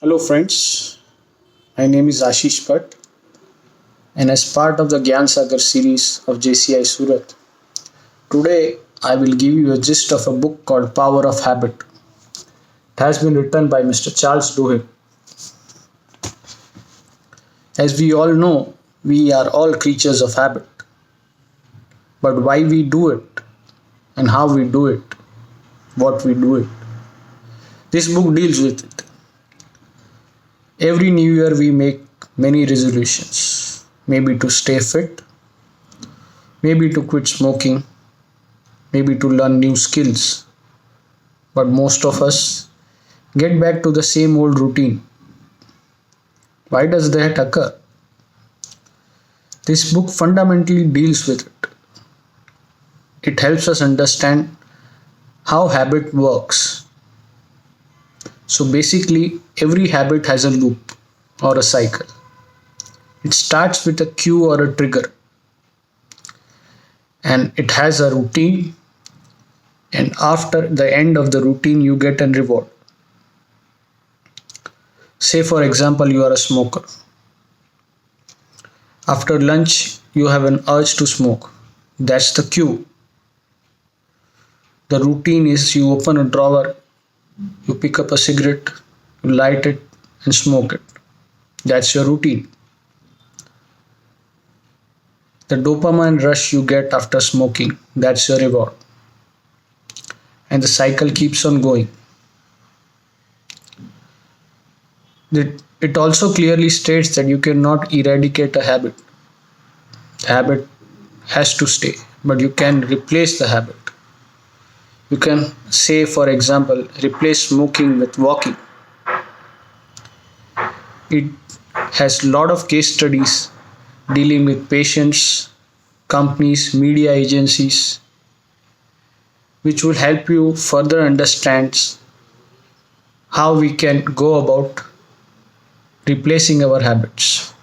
Hello, friends. My name is Ashish Bhatt, and as part of the Gyan Sagar series of JCI Surat, today I will give you a gist of a book called Power of Habit. It has been written by Mr. Charles Duhigg. As we all know, we are all creatures of habit, but why we do it and how we do it, what we do it. This book deals with it. Every new year we make many resolutions, maybe to stay fit, maybe to quit smoking, maybe to learn new skills. But most of us get back to the same old routine. Why does that occur? This book fundamentally deals with it. It helps us understand how habit works. So basically, every habit has a loop or a cycle. It starts with a cue or a trigger, and it has a routine, and after the end of the routine you get a reward. Say for example, you are a smoker. After lunch you have an urge to smoke. That's the cue. The routine is you open a drawer, you pick up a cigarette, you light it and smoke it. That's your routine. The dopamine rush you get after smoking, that's your reward. And the cycle keeps on going. It also clearly states that you cannot eradicate a habit. The habit has to stay, but you can replace the habit. You can say, for example, replace smoking with walking. It has a lot of case studies dealing with patients, companies, media agencies, which will help you further understand how we can go about replacing our habits.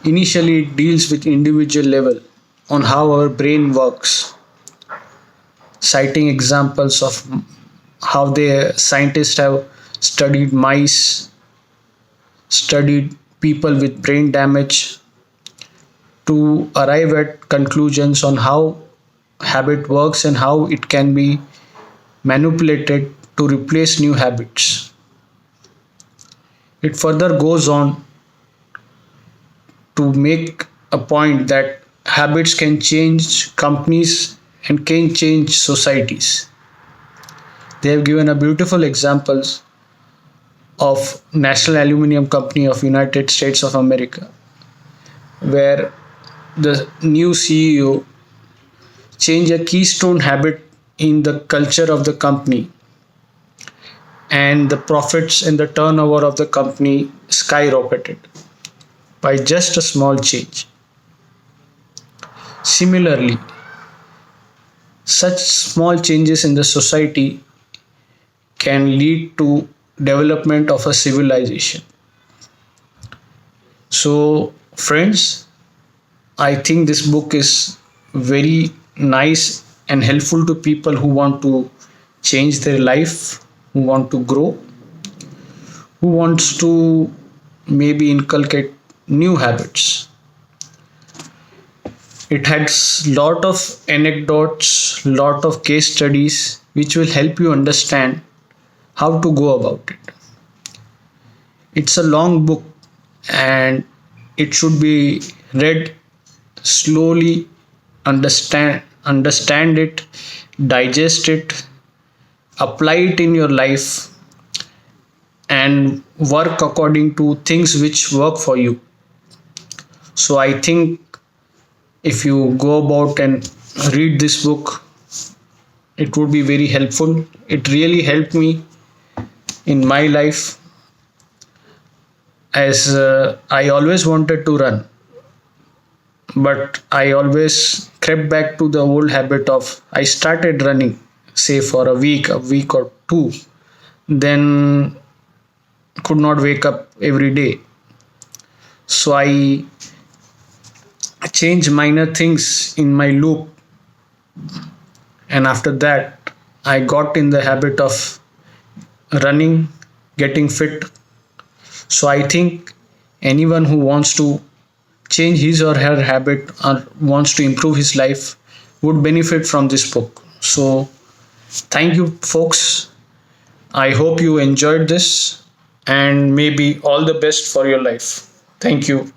Initially, it deals with individual level on how our brain works, citing examples of how the scientists have studied mice, studied people with brain damage to arrive at conclusions on how habit works and how it can be manipulated to replace new habits. It further goes on to make a point that habits can change companies and can change societies. They have given a beautiful examples of National Aluminium Company of United States of America, where the new CEO changed a keystone habit in the culture of the company, and the profits and the turnover of the company skyrocketed by just a small change. Similarly, such small changes in the society can lead to development of a civilization. So friends, I think this book is very nice and helpful to people who want to change their life, who want to grow, who wants to maybe inculcate new habits. It has lot of anecdotes, lot of case studies which will help you understand how to go about it. It's a long book and it should be read slowly, understand it, digest it, apply it in your life, and work according to things which work for you. So I think if you go about and read this book, it would be very helpful. It really helped me in my life, as I always wanted to run, but I always crept back to the old habit of I started running, say for a week or two, then could not wake up every day. So I changed minor things in my loop, and after that I got in the habit of running getting fit. So I think anyone who wants to change his or her habit or wants to improve his life would benefit from this book. So thank you, folks. I hope you enjoyed this and maybe all the best for your life. Thank you.